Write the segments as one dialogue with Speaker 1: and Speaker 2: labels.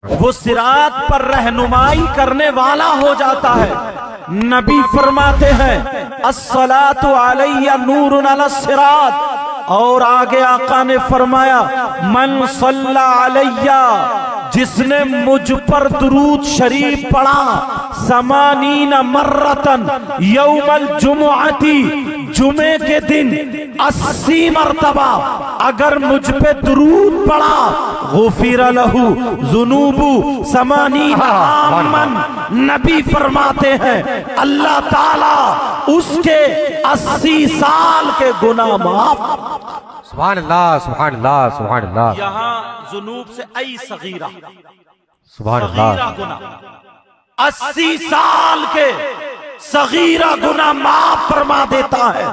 Speaker 1: وہ صراط پر رہنمائی کرنے والا ہو جاتا ہے۔ نبی فرماتے ہیں الصلاۃ علی نور علی الصراط، اور آگے آقا نے فرمایا من صلی علی، جس نے مجھ پر درود شریف پڑھا 80 مرتن یوم الجمعتی، جمعے کے دن 80 مرتبہ اگر مجھ پہ درود پڑھا، غفر لہ ذنوب 80 عامن، نبی فرماتے ہیں اللہ تعالی اس کے 80 سال کے گناہ معاف۔
Speaker 2: سبحان اللہ سبحان اللہ سبحان اللہ۔
Speaker 1: یہاں ذنوب سے ای صغیرہ،
Speaker 2: سبحان
Speaker 1: صغیرہ
Speaker 2: اللہ۔
Speaker 1: گناہ 80 سال کے صغیرہ گناہ معاف فرما دیتا ہے۔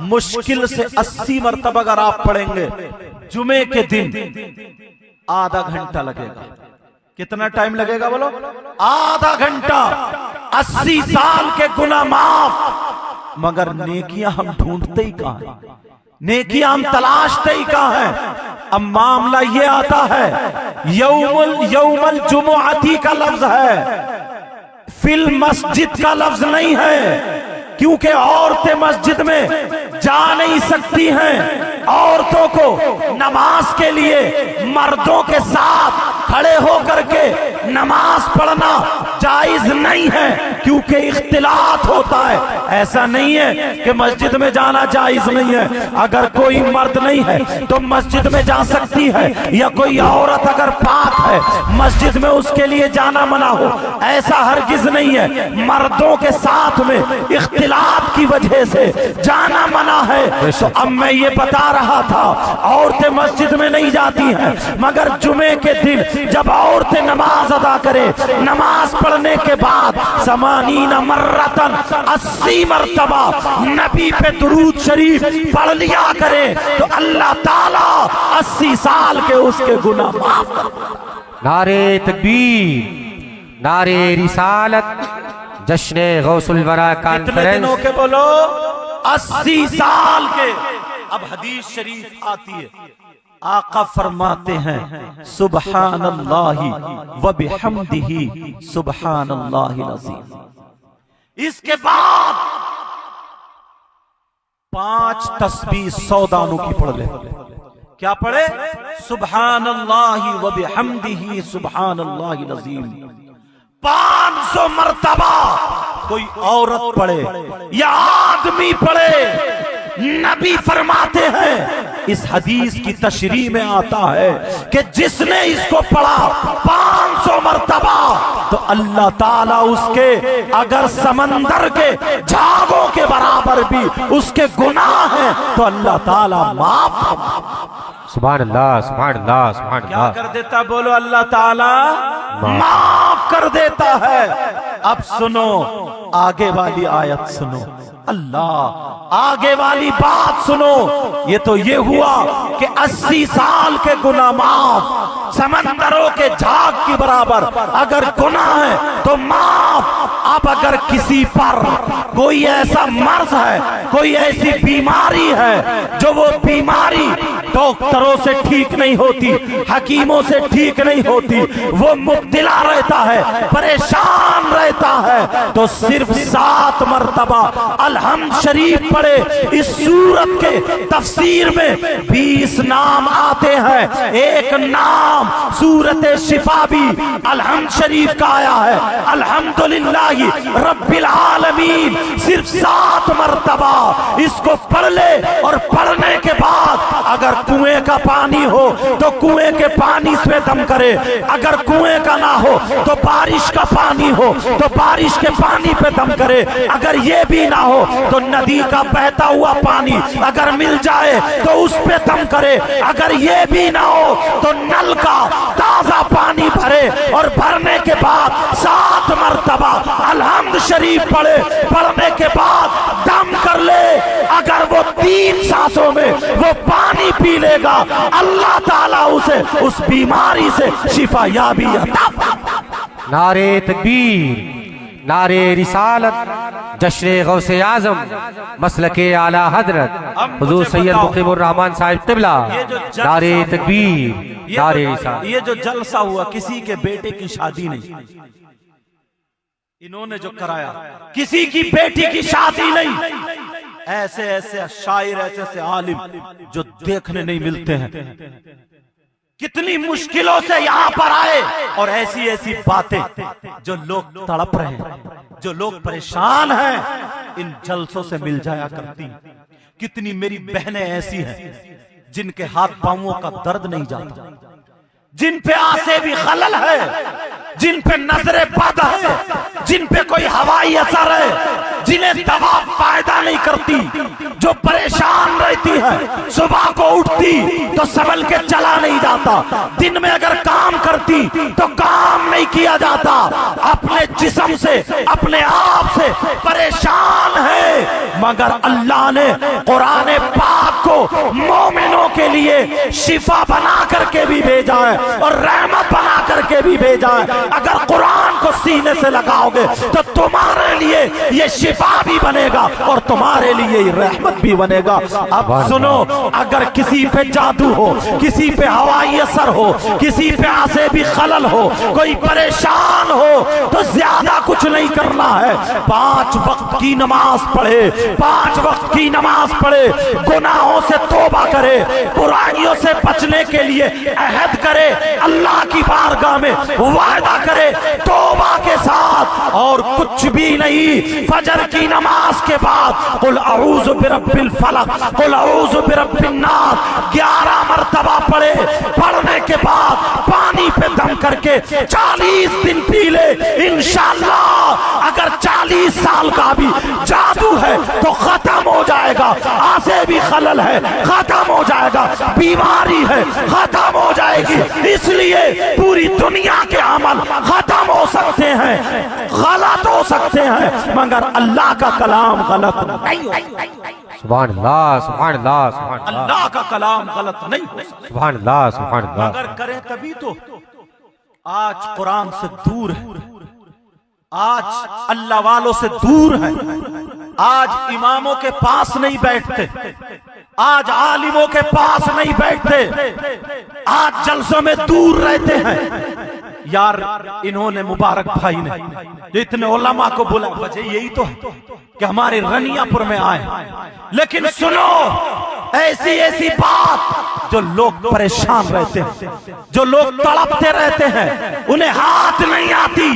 Speaker 1: مشکل سے 80 مرتبہ اگر آپ پڑھیں گے جمعے کے دن، آدھا گھنٹہ لگے گا۔ کتنا ٹائم لگے گا بولو؟ آدھا گھنٹہ۔ 80 سال کے گناہ معاف، مگر نیکیاں ہم ڈھونڈتے ہی کہاں ہیں، نیکیاں ہم تلاشتے ہی کہاں ہیں۔ اب معاملہ یہ آتا ہے یوم الجمعتی کا لفظ ہے، فی المسجد کا لفظ نہیں ہے، کیونکہ عورتیں مسجد میں جا نہیں سکتی ہیں۔ عورتوں کو نماز کے لیے مردوں کے ساتھ کھڑے ہو کر کے نماز پڑھنا جائز نہیں ہے، کیونکہ اختلاط ہوتا ہے۔ ایسا نہیں ہے کہ مسجد میں جانا جائز نہیں ہے، اگر کوئی مرد نہیں ہے تو مسجد میں جا سکتی ہے، یا کوئی عورت اگر پاک ہے مسجد میں اس کے لیے جانا منع ہو، ایسا ہرگز نہیں ہے۔ مردوں کے ساتھ میں اختلاط کی وجہ سے جانا منع ہے۔ تو اب میں یہ بتا رہا تھا عورتیں مسجد میں نہیں جاتی ہیں، مگر جمعے کے دن جب عورتیں نماز ادا کریں، نماز پڑھنے کے بعد 80 مرتن 80 مرتبہ نبی پہ درود شریف پڑھ لیا کریں تو اللہ تعالیٰ 80 سال کے اس کے گناہ معاف کر۔
Speaker 2: نعرہ تکبیر، نعرہ رسالت، جشن غوث الورا
Speaker 1: کتنے
Speaker 2: کانفرنس۔
Speaker 1: دنوں کے بولو؟ 80 سال کے۔ اب حدیث شریف آتی ہے، آقا فرماتے ہیں سبحان اللہ و بحمدہ سبحان اللہ العظیم۔ اس کے بعد 5 تسبیح 100 دانوں کی پڑھ لے۔ کیا پڑھے؟ سبحان اللہ و بحمدہ سبحان اللہ العظیم 500 مرتبہ۔ کوئی عورت پڑھے یا آدمی پڑھے، نبی فرماتے ہیں، اس حدیث کی تشریح میں آتا ہے کہ جس نے اس کو پڑھا 500 مرتبہ تو اللہ تعالیٰ اس کے اگر سمندر کے جھاگوں کے برابر بھی اس کے گناہ ہیں تو اللہ تعالیٰ معاف۔
Speaker 2: سبحان اللہ سبحان اللہ سبحان
Speaker 1: کیا
Speaker 2: اللہ۔
Speaker 1: کر دیتا؟ بولو اللہ تعالیٰ معاف کر دیتا ہے۔ اب سنو آگے والی آیت سنو، اللہ آگے والی بات سنو۔ یہ تو یہ ہوا کہ 80 سال کے گناہ معاف، سمندروں کے جھاگ کی برابر اگر گناہ ہے تو معاف۔ اب اگر کسی پر کوئی ایسا مرض ہے، کوئی ایسی بیماری ہے جو وہ بیماری ڈاکٹروں سے ٹھیک نہیں ہوتی، حکیموں سے ٹھیک نہیں ہوتی، وہ مبتلا رہتا ہے، پریشان رہتا ہے، تو صرف 7 مرتبہ الحمد شریف پڑھے۔ اس سورت کے تفسیر میں 20 نام آتے ہیں، ایک نام سورت شفا بھی الحمد شریف کا آیا ہے، الحمدللہ رب العالمین۔ صرف 7 مرتبہ اس کو پڑھ لے، اور پڑھنے کے بعد اگر کنویں کا پانی ہو تو کنویں کے پانی سے دم کرے، اگر کنویں کا نہ ہو تو بارش کا پانی ہو تو بارش کے پانی پہ دم کرے، اگر یہ بھی نہ ہو تو ندی کا بہتا ہوا پانی اگر مل جائے تو اس پہ دم کرے، اگر یہ بھی نہ ہو تو نل کا تازہ پانی بھرے، اور بھرنے کے بعد 7 مرتبہ الحمد شریف پڑھے۔ پڑھنے کے بعد دم کر لے، اگر وہ 3 سانسوں میں وہ پانی پی لے گا اللہ تعالیٰ اسے اس بیماری سے شفا یابی عطا۔
Speaker 2: نعرہ تکبیر، نعرہ رسالت، جشن غوث اعظم مسلک اعلی حضرت حضور سید مقیم الرحمن صاحب قبلہ، نعرہ تکبیر، نعرہ رسالت۔
Speaker 1: یہ جو جلسہ ہوا کسی کے بیٹے کی شادی نہیں، انہوں نے جو کرایا کسی کی بیٹی کی شادی نہیں، ایسے ایسے شاعر، ایسے ایسے عالم جو دیکھنے نہیں ملتے ہیں، کتنی مشکلوں سے یہاں پر آئے، اور ایسی ایسی باتیں جو لوگ تڑپ رہے ہیں، جو لوگ پریشان ہیں، ان جلسوں سے مل جایا کرتی۔ کتنی میری بہنیں ایسی ہیں جن کے ہاتھ پاؤں کا درد نہیں جاتا، جن پہ آنسیں بھی خلل ہے، جن پہ نظر بد ہے، جن پہ کوئی ہوائی اثر ہے، جنہیں دوا فائدہ نہیں کرتی، جو پریشان رہتی ہے، صبح کو اٹھتی تو سنبھل کے چلا نہیں جاتا، دن میں اگر کام کرتی تو کام نہیں کیا جاتا، اپنے جسم سے اپنے آپ سے پریشان ہے، مگر اللہ نے قرآن پاک کو مومنوں کے لیے شفا بنا کر کے بھی بھیجا ہے اور رحمت بنا کر کے بھی بھیجا ہے۔ اگر قرآن کو سینے سے لگاؤ گے تو تمہارے لیے یہ شفا بھی بنے گا اور تمہارے لیے یہ رحمت بھی بنے گا۔ اب سنو، اگر کسی پہ جادو ہو، کسی پہ ہوائی اثر ہو، کسی پہ آنسیں بھی خلل ہو، کوئی پریشان ہو، تو زیادہ کچھ نہیں کرنا ہے، 5 وقت کی نماز پڑھے، 5 وقت کی نماز پڑھے، گناہوں سے توبہ کرے، برائیوں سے بچنے کے لیے عہد کرے، اللہ کی بارگاہ میں وعدہ کرے توبہ کے ساتھ، اور کچھ بھی نہیں، فجر کی نماز کے بعد قل اعوذ برب الفلق، قل اعوذ برب الناس 11 مرتبہ پڑھے، پڑھنے کے بعد پانی پہ دم کر کے 40 دن پی لے، انشاءاللہ اگر 40 سال کا بھی جادو ہے تو ختم ہو جائے گا، آنسیں بھی خلل ہے ختم ہو جائے گا، بیماری ہے ختم ہو جائے گی۔ اس لیے پوری دنیا کے عمل ختم ہو سکتے ہیں، غلط ہو سکتے ہیں، مگر اللہ کا کلام غلط نہیں ہو سکتا۔
Speaker 2: سبحان اللہ، سبحان اللہ، سبحان اللہ،
Speaker 1: اللہ کا کلام غلط نہیں ہو سکتا،
Speaker 2: سبحان اللہ، سبحان اللہ۔
Speaker 1: اگر کریں تبھی تو۔ آج قرآن سے دور ہے، آج اللہ والوں سے دور ہے، آج اماموں کے پاس نہیں بیٹھتے، آج عالموں کے پاس نہیں بیٹھتے، آج جلسوں میں دور رہتے ہیں۔ یار انہوں نے مبارک بھائی نے اتنے علماء کو بولا، وجہ یہی تو ہے کہ ہمارے رنیہ پور میں آئے، لیکن سنو ایسی ایسی بات جو لوگ پریشان رہتے ہیں، جو لوگ تڑپتے رہتے ہیں، انہیں ہاتھ نہیں آتی،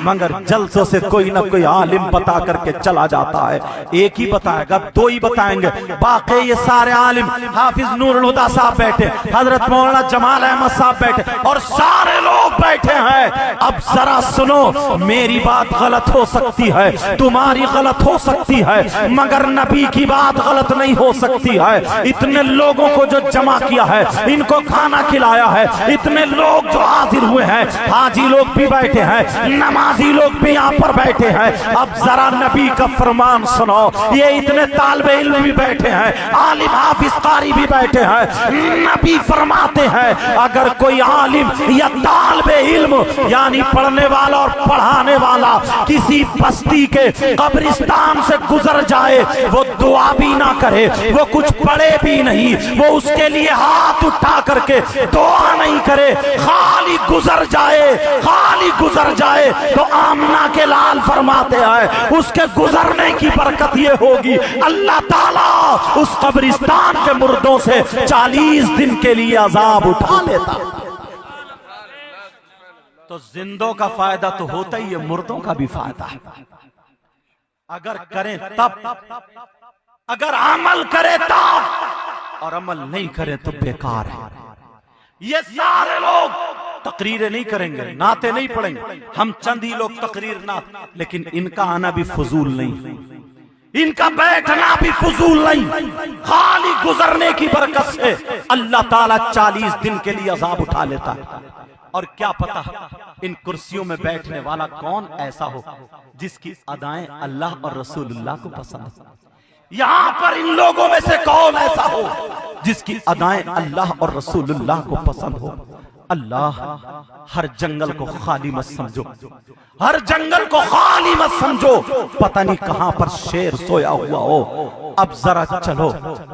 Speaker 1: مگر جلسوں سے کوئی نہ کوئی عالم بتا کر کے چلا جاتا ہے۔ ایک ہی بتائے گا، 2 ہی بتائیں گے، باقی یہ سارے عالم، حافظ نور الہدیٰ صاحب بیٹھے، حضرت مولانا جمال احمد صاحب بیٹھے، اور سارے لوگ بیٹھے ہیں۔ اب ذرا سنو، میری بات غلط ہو سکتی ہے، تمہاری غلط ہو سکتی ہے، مگر نبی کی بات غلط نہیں ہو سکتی ہے۔ اتنے لوگوں کو جو جمع کیا ہے، ان کو کھانا کھلایا ہے، اتنے لوگ جو حاضر ہوئے ہیں، حاجی لوگ بھی بیٹھے ہیں، نمازی لوگ بھی یہاں پر بیٹھے ہیں۔ اب ذرا نبی کا فرمان سنو، یہ اتنے طالب علم بھی بیٹھے ہیں، عالم حافظ قاری بھی بیٹھے ہیں، نبی فرماتے ہیں اگر کوئی عالم یا طالب علم یعنی پڑھنے والا اور پڑھانے والا کسی بستی کے قبرستان سے گزر جائے، وہ دعا بھی نہ کرے، وہ کچھ پڑھے بھی نہیں، وہ اس کے لیے ہاتھ اٹھا کر کے دعا نہیں کرے، خالی گزر جائے، خالی گزر جائے، تو آمنہ کے لال فرماتے ہیں اس کے گزرنے کی برکت یہ ہوگی اللہ تعالیٰ اس قبرستان کے مردوں سے 40 دن کے لیے عذاب اٹھا لیتا۔ تو زندوں کا فائدہ تو ہوتا ہی ہے، مردوں کا بھی فائدہ ہے۔ اگر کریں تب، اگر عمل کرے تب، اور عمل نہیں کرے تو بیکار ہے۔ یہ سارے لوگ تقریریں نہیں کریں گے، نعتیں نہیں پڑھیں گے، ہم چند ہی لوگ تقریر نعت، لیکن ان کا آنا بھی فضول نہیں، ان کا بیٹھنا بھی فضول نہیں، خالی گزرنے کی برکت سے اللہ تعالیٰ 40 دن کے لیے عذاب اٹھا لیتا ہے۔ اور کیا پتا ان کرسیوں میں بیٹھنے والا کون ایسا ہو جس کی ادائیں اللہ اور رسول اللہ کو پسند ہو، یہاں پر ان لوگوں میں سے کون ایسا ہو جس کی ادائیں اللہ اور رسول اللہ کو پسند ہو۔ اللہ ہر جنگل کو خالی مت سمجھو، ہر جنگل کو خالی مت سمجھو، پتہ نہیں کہاں پر شیر سویا ہوا ہو۔ اب ذرا چلو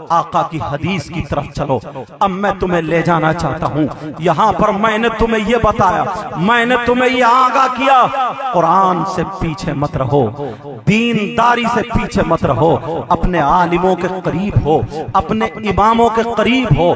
Speaker 1: آقا کی حدیث کی طرف چلو۔ اب میں تمہیں لے جانا چاہتا ہوں، یہاں پر میں نے تمہیں یہ بتایا، میں نے تمہیں یہ آگاہ کیا، قرآن سے پیچھے مت رہو، دینداری سے پیچھے مت رہو، اپنے عالموں کے قریب ہو، اپنے اماموں کے قریب ہو،